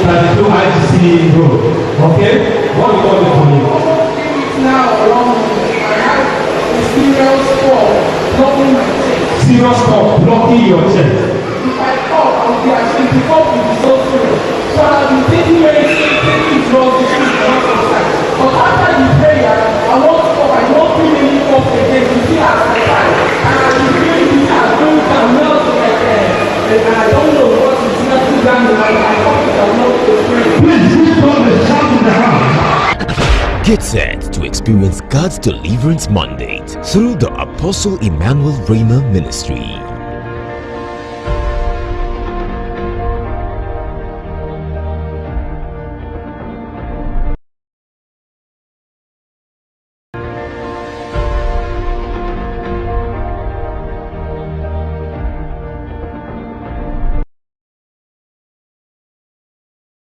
32 ITC road. Okay? What we got for you? Now around I have a serious call blocking my chest. Serious call blocking your chest. If I call, I will be ashamed before it is so serious. So I've been taking medicine, taking drugs, this is not outside. But after the prayer, I won't stop. I won't feel any cough again. You see, as I try. And I've been feeling this as going down now to my head. And I don't know what is happening down in my life. I will not go pray. Please, please don't shout in the house. Get set to experience God's deliverance mandate through the Apostle Emmanuel Rhema Ministry.